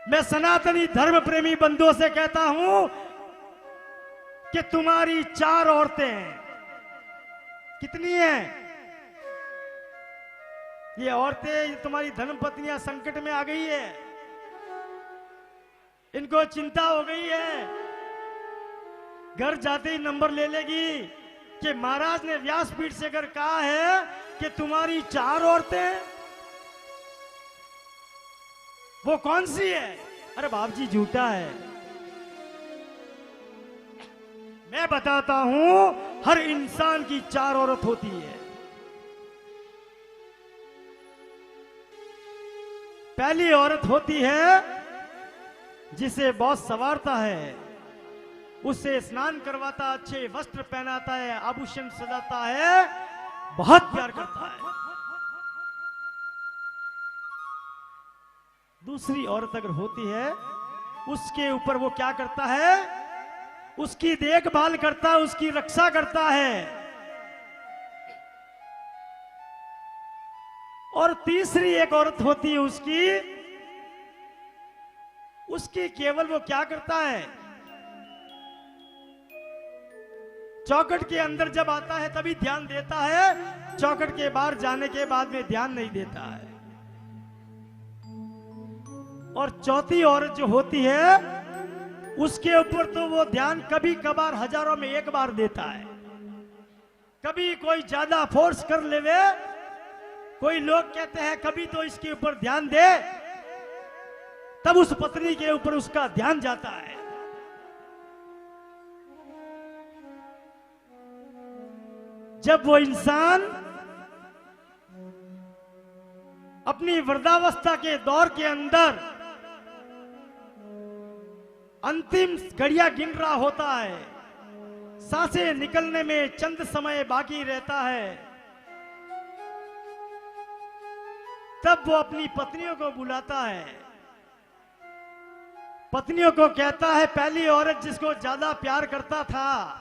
मैं सनातनी धर्म प्रेमी बंधुओं से कहता हूं कि तुम्हारी 4 औरतें हैं। कितनी हैं ये औरतें? तुम्हारी धर्मपत्नियां संकट में आ गई है, इनको चिंता हो गई है। घर जाते ही नंबर ले लेगी कि महाराज ने व्यासपीठ से अगर कहा है कि तुम्हारी 4 औरतें, वो कौन सी है? अरे बाप जी झूठा है। मैं बताता हूं, हर इंसान की 4 औरत होती है। पहली औरत होती है जिसे बॉस संवारता है, उससे स्नान करवाता, अच्छे वस्त्र पहनाता है, आभूषण सजाता है, बहुत प्यार करता है। दूसरी औरत अगर होती है, उसके ऊपर वो क्या करता है? उसकी देखभाल करता है, उसकी रक्षा करता है। और तीसरी एक औरत होती है उसकी केवल वो क्या करता है? चौखट के अंदर जब आता है तभी ध्यान देता है, चौखट के बाहर जाने के बाद में ध्यान नहीं देता है। और चौथी औरत जो होती है, उसके ऊपर तो वो ध्यान कभी कभार हजारों में एक बार देता है। कभी कोई ज्यादा फोर्स कर लेवे, कोई लोग कहते हैं कभी तो इसके ऊपर ध्यान दे, तब उस पत्नी के ऊपर उसका ध्यान जाता है। जब वो इंसान अपनी वृद्धावस्था के दौर के अंदर अंतिम घड़ियां गिन रहा होता है, सांसें निकलने में चंद समय बाकी रहता है, तब वो अपनी पत्नियों को बुलाता है। पत्नियों को कहता है, पहली औरत जिसको ज्यादा प्यार करता था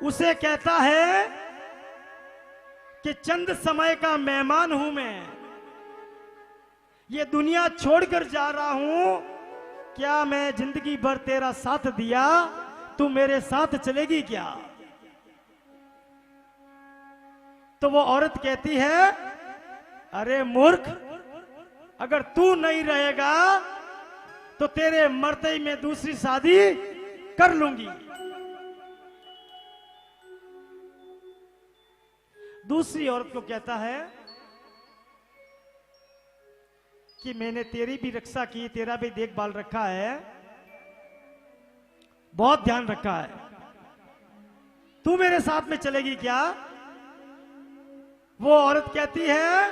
उसे कहता है कि चंद समय का मेहमान हूं मैं, ये दुनिया छोड़कर जा रहा हूं, क्या मैं जिंदगी भर तेरा साथ दिया, तू मेरे साथ चलेगी क्या? तो वो औरत कहती है, अरे मूर्ख, अगर तू नहीं रहेगा तो तेरे मरते ही मैं दूसरी शादी कर लूंगी। दूसरी औरत को कहता है कि मैंने तेरी भी रक्षा की, तेरा भी देखभाल रखा है, बहुत ध्यान रखा है, तू मेरे साथ में चलेगी क्या? वो औरत कहती है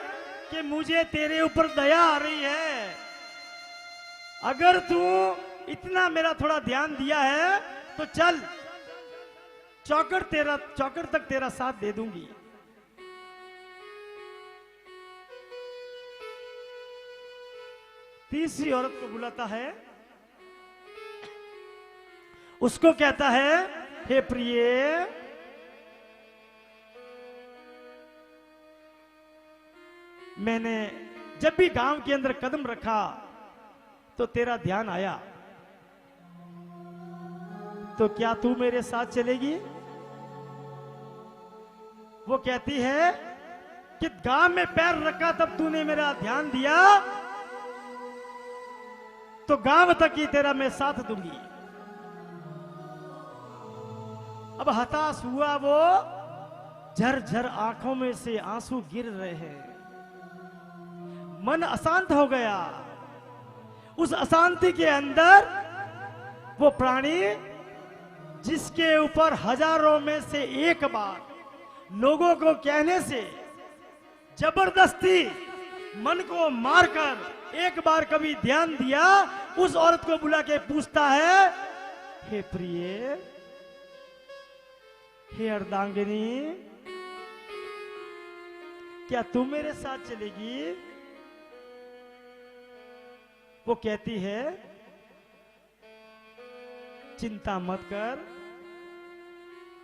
कि मुझे तेरे ऊपर दया आ रही है, अगर तू इतना मेरा थोड़ा ध्यान दिया है तो चल, चौकड़ तक तेरा साथ दे दूंगी। तीसरी औरत को बुलाता है, उसको कहता है, हे प्रिय, मैंने जब भी गांव के अंदर कदम रखा तो तेरा ध्यान आया, तो क्या तू मेरे साथ चलेगी? वो कहती है कि गांव में पैर रखा तब तूने मेरा ध्यान दिया, तो गांव तक ही तेरा मैं साथ दूंगी। अब हताश हुआ वो, झरझर आंखों में से आंसू गिर रहे हैं, मन अशांत हो गया। उस अशांति के अंदर वो प्राणी जिसके ऊपर हजारों में से एक बार लोगों को कहने से जबरदस्ती मन को मारकर एक बार कभी ध्यान दिया, उस औरत को बुला के पूछता है, हे प्रिय, हे अर्धांगिनी, क्या तू मेरे साथ चलेगी? वो कहती है, चिंता मत कर,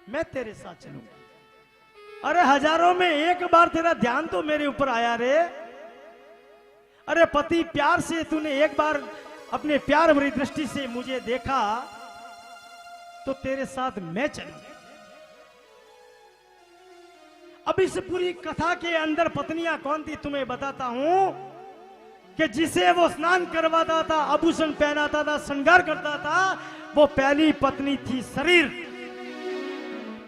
मैं तेरे साथ चलूंगा। अरे हजारों में एक बार तेरा ध्यान तो मेरे ऊपर आया रे, अरे पति प्यार से तूने एक बार अपने प्यार भरी दृष्टि से मुझे देखा तो तेरे साथ मैं चलूं। अब इस पूरी कथा के अंदर पत्नियां कौन थी तुम्हें बताता हूं कि जिसे वो स्नान करवाता था, आभूषण पहनाता था, श्रृंगार करता था, वो पहली पत्नी थी शरीर।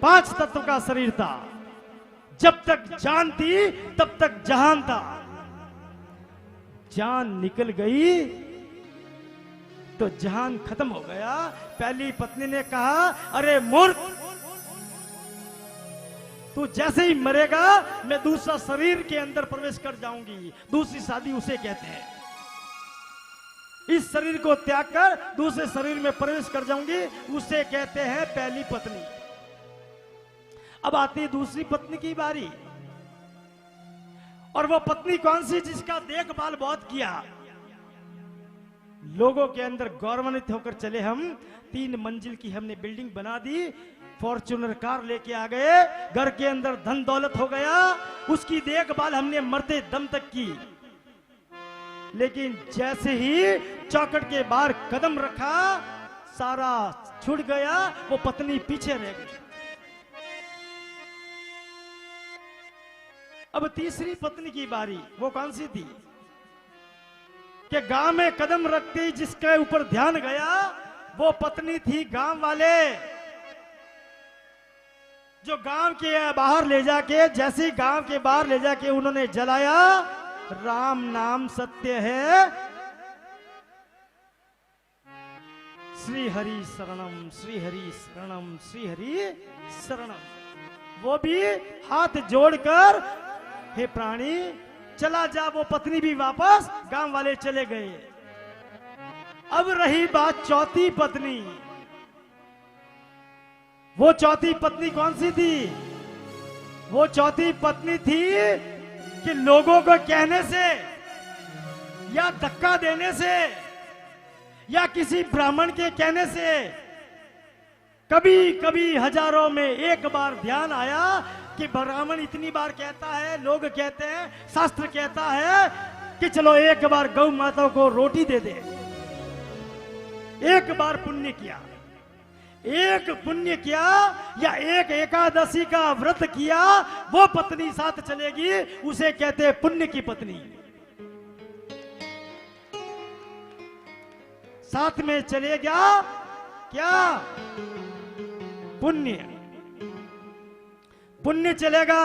5 तत्व का शरीर था। जब तक जान थी तब तक जहान था। जान निकल गई तो जहान खत्म हो गया। पहली पत्नी ने कहा, अरे मूर्ख, तू जैसे ही मरेगा मैं दूसरा शरीर के अंदर प्रवेश कर जाऊंगी। दूसरी शादी उसे कहते हैं। इस शरीर को त्याग कर दूसरे शरीर में प्रवेश कर जाऊंगी, उसे कहते हैं पहली पत्नी। अब आती दूसरी पत्नी की बारी। और वो पत्नी कौन सी जिसका देखभाल बहुत किया। लोगों के अंदर गौरवान्वित होकर चले हम। 3 मंजिल की हमने बिल्डिंग बना दी, फॉर्च्यूनर कार लेके आ गए, घर के अंदर धन दौलत हो गया। उसकी देखभाल हमने मरते दम तक की। लेकिन जैसे ही चौखट के बाहर कदम रखा, सारा छूट गया। वो पत्नी पीछे रह गई। अब तीसरी पत्नी की बारी। वो कौन सी थी कि गांव में कदम रखते जिसके ऊपर ध्यान गया, वो पत्नी थी गांव वाले, जो गांव के बाहर ले जाके, जैसे गांव के बाहर ले जाके उन्होंने जलाया, राम नाम सत्य है, श्री हरि शरणम, श्री हरि शरणम, श्री हरि शरणम। वो भी हाथ जोड़कर, हे प्राणी चला जा। वो पत्नी भी वापस, गांव वाले चले गए। अब रही बात चौथी पत्नी। वो चौथी पत्नी कौन सी थी? वो चौथी पत्नी थी कि लोगों को कहने से या धक्का देने से या किसी ब्राह्मण के कहने से कभी कभी हजारों में एक बार ध्यान आया कि ब्राह्मण इतनी बार कहता है, लोग कहते हैं, शास्त्र कहता है कि चलो एक बार गौ माता को रोटी दे दे। एक बार पुण्य किया, एक पुण्य किया या एक एकादशी का व्रत किया, वो पत्नी साथ चलेगी, उसे कहते हैं पुण्य की पत्नी। साथ में चलेगा क्या? पुण्य। पुण्य चलेगा।